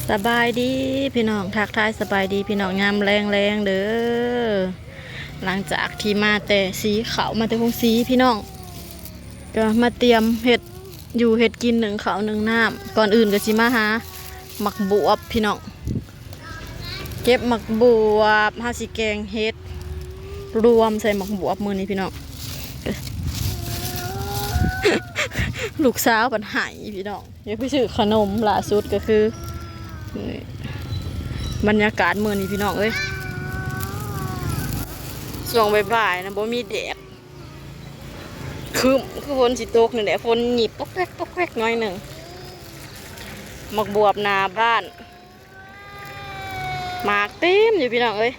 สบายดีพี่น้องทักทายสบายดีพี่น้องยามแรงเด้อหลังจากที่มาแต่สีเขามาแต่คงสีพี่น้องก็มาเตรียมเห็ดอยู่เห็ดกินหนึ่งเขาหนึ่งน้ำก่อนอื่นก็สิมาหาหมักบวบพี่น้องเก็บหมักบวบหาสิแกงเห็ดรวมใส่หมักบวบมือนี้พี่น้องลูกสาวปัญหาพี่น้องอยากไปซื้อขนมล่าสุดก็คือบรรยากาศเมื่อนี้พี่น้องเอ้ยช่วงบ่ายๆนะบ่มีแดดคือฝนสิตกนี่แหละฝนหยิบปอกแป๊กน้อยหนึ่งหมักบวบนาบ้านหมากเต็มอยู่พี่น้องเอ้ย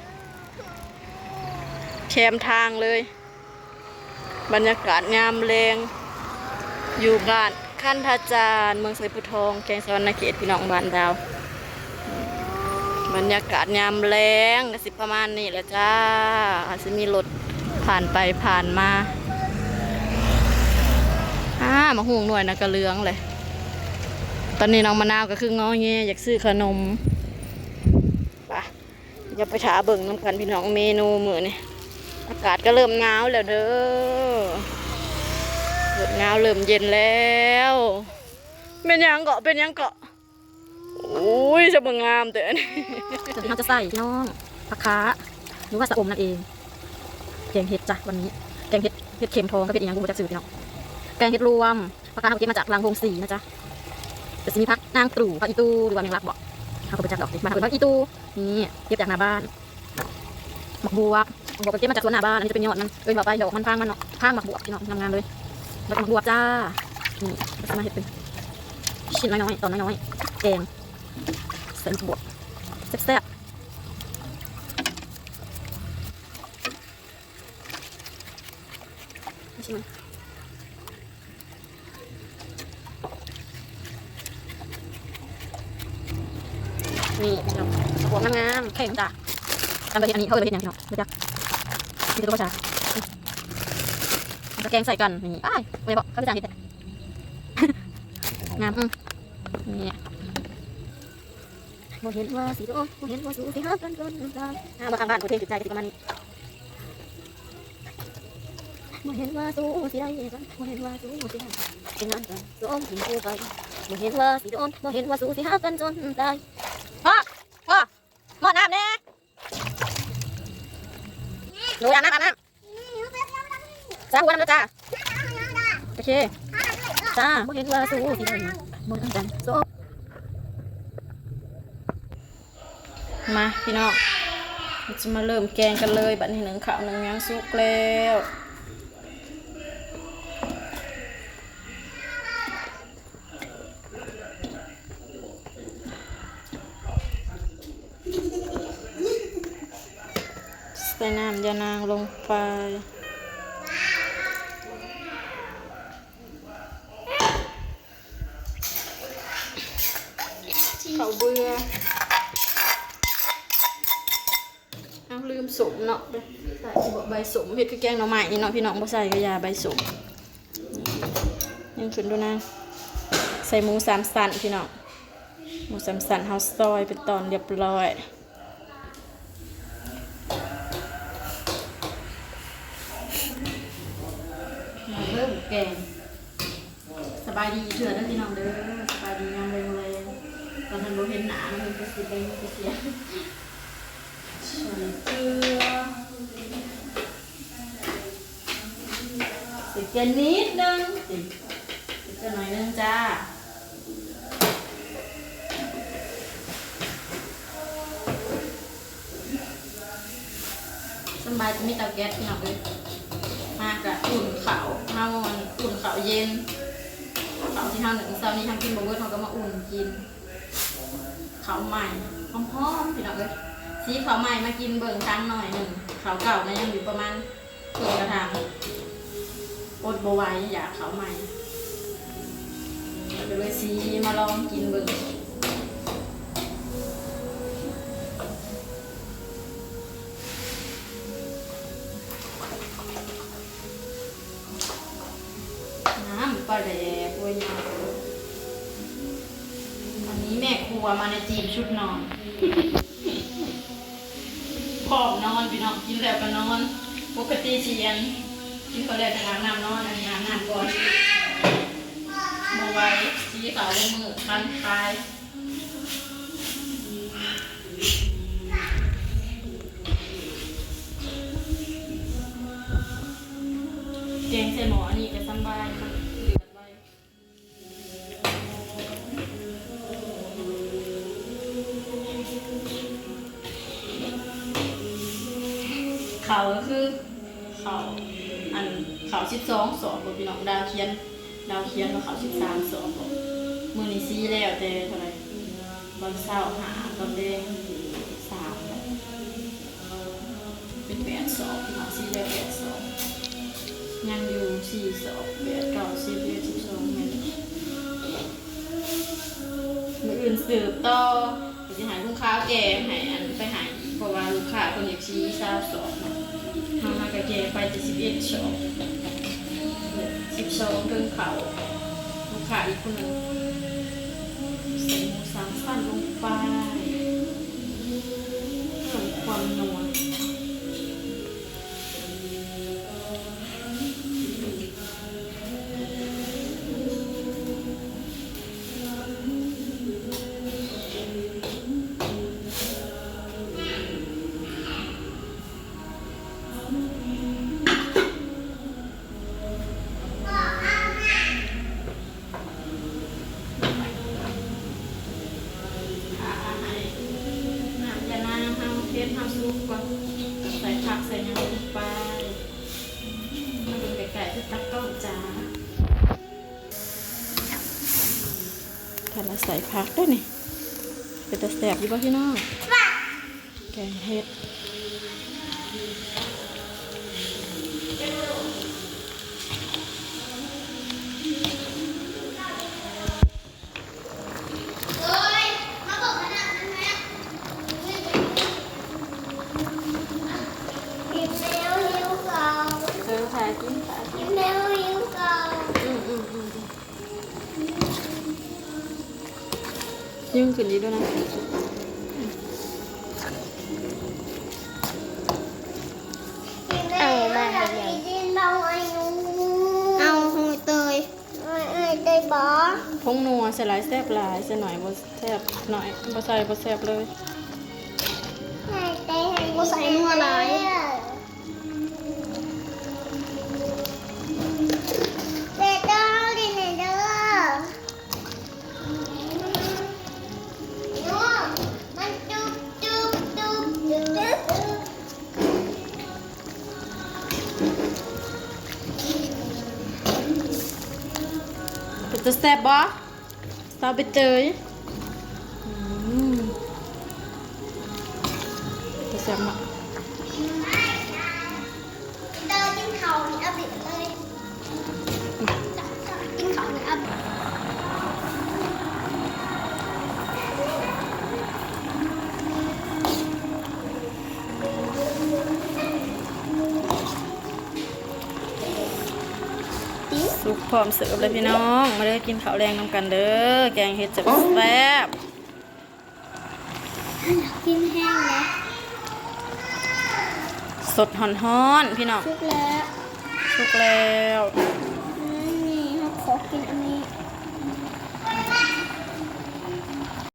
แคมทางเลยบรรยากาศงามแรงอยู่บ้านขั้นทาจารเมืองไซปุทองแกงสวรรณเขตพี่น้องบ้านดาวบรรยากาศยามแรงก็สิประมาณนี้แหละจ้าอาจจะมีรถผ่านไปผ่านมามาห่วงหน่วยนะกระเลืองเลยตอนนี้น้องมะนาวก็คืองอแงอยากซื้อขนมไปอย่าไปถาเบิ่งน้ำกันพี่น้องเมนูมื้อนี่อากาศก็เริ่มหนาวแล้วเด้อเริ่มหนาวเริ่มเย็นแล้วเป็นยังเกาะโอ้ยจะบังงามแต่อันนี้ส่วนที่เราจะใส่พี่น้องผักค้าหรือว่าสะอมนั่นเองแกงเห็ดจ้ะวันนี้แกงเห็ดเข็มทองก็เป็นอีกอย่างกูจะซื้อพี่น้องแกงเห็ดรวมผักค้าเขาเก็บมาจากรังพงศรีนะจ๊ะจะมีผักนางตรู่ผักอีตูหรือว่าแมงลักบอกเขาก็ไปจากดอกมาผักอีตูนี่เก็บจากหน้าบ้านหมักบวบก็เก็บมาจากสวนหน้าบ้านอันนี้จะเป็นยอดมันเป็นแบบใบดอกมันพางมันเนาะพางหมักบวบพี่น้องงามๆเลยแล้วก็หมักบวบจ้านี่จะมาเห็ดเป็นชิ้นน้อยๆตอนน้อยๆแกงใส่บวบแซ่บๆชิมนี่เราบวบงามๆแข็งจ้ะทำไปเห็นอันนี้เขาเลยเห็นอย่างนี้เนาะดูจ้ะนี่ตัวประชาจะแกงใส่กันนี่อ้ายไม่บอกเขาจะจางเห็ดงามนี่โมเห็นว่าสีโอ้โมเห็นว่าสูสีฮักกันจนตายมาข้างบ้านกูเทงจิตใจกันประมาณนี้โมเห็นว่าสูสีได้กันโมเห็นว่าสูสีฮักเป็นงานกันสูอ้อมหินกูไปโมเห็นว่าสีโอนโมเห็นว่าสูสีฮักกันจนตายพ่อหม้อน้ำเนี่ยหนูอาบน้ำจ้าหัวน้ำจ้าโอเคจ้าโมเห็นว่าสูสีได้โมเห็นกันสูมาพี่น้องจะมาเริ่มแกงกันเลยบัดนี้หนึ่งข้าวหนึ่งยังสุกแล้วใส่น้ำยานางลงไปข้าวเบื่อลืมสมเนาะใส่ใบสมเห็ดคือแกงหน่อไม้เนาะพี่น้องบ่ใส่กระยาใบสมยังขึ้นดูนะใส่หมูสามสันพี่น้องหมูสามสันเฮาซอยเป็นตอนเรียบร้อยเริ่มแกงสบายดีเถื่อนนะพี่น้องเด้อสบายดีงามเลยตอนนั้นบ่เห็นหนามันเป็นสีแดงเป็นสีเกลือใส่เกลือนิดนึงใส่เกลือหน่อยนึงจ้าสบายจะมีเตาแก๊สพี่น้องเลยมากะอุ่นข้าวอุ่นข้าวเย็นข้าวที่ทำหนึ่งเช้านี้ทำกินบ่เบิดเขาก็มาอุ่นกินข้าวใหม่หอมๆพี่น้องเลยสีขาวใหม่มากินเบิ่งครั้งหน่อยหนึ่งขาวเก่านะยังอยู่ประมาณครึ่งกระถางอดบวายอยากขาวใหม่ก็เลยสีมาลองกินเบิ่งน้ำปลาแดกด้วยยาอันนี้แม่ ม่ครัวมาในจีบชุดนอนพร้อมนอนพี่น้องกินแล้วก็นอนปกติเชียนกินเขาแล้วจะอาบน้ำนอนอาบน้ำก่อนมาไว้ชี้เขาลงมือคันคลายแกงใส่หมอนี่ก็สบายมันเดือดไว้เขาก็คือเขาเขา12 สอบพี่น้องดาวเขียนว่าเขา13 สอบมือนี้ซีแล้วแต่เท่าไหร่ตอนเช้าหาตอนแดง3เป็น8 สอบพี่น้องซีแล้ว8 สอบยังอยู่4 สอบ8 9 10 11 12มืออื่นสืบต่อจะหาลูกค้าแก่ให้อันไปหาเพราะว่าลูกค้าคนอยากชี้20 สอบเนาะทำมากระแก่ไปจะ11 สอบ12เพิ่งเขาลูกค้าอีกคนหนึ่งใส่หมู3 ชั้นลงไปเพิ่มความนัวทำซุปก่อนใส่ผักใส่น้ำลงไปมาดูไก่ๆที่ตักก้องจ้าถ้าเราใส่ผักด้วยนี่เป็นตะแสบอยู่ป่ะพี่น้องแกงเห็ดยุ่งขึ้นดีด้วยนะเอามาให้เอาหูเตยเตยบอ พงนัวใส่หลายแซ่บหลายใส่หน่อยบ่แซ่บหน่อยบ่ใส่บ่แซ่บเลย กูใส่นัวหลายเด็ดเด้อดิเด็ดเด้อนัวมันจุ๊บจุ๊บจุ๊บจุ๊บจุ๊บ เป็นตะแซ่บบ่สาวไปเจยตะแซ่บมาก เตยกินข้าวนี่เอาบิดเลยกินข้าวนี่เอาบิด สุกพร้อมเสิร์ฟเลยพี่น้องมาเด้อกินข้าวแรงนำกันเด้อแกงเห็ดจะแซ่บ กินแห้งแล้ว สดฮ้อนๆพี่น้อง ชุกแล้ว สุกแล้ว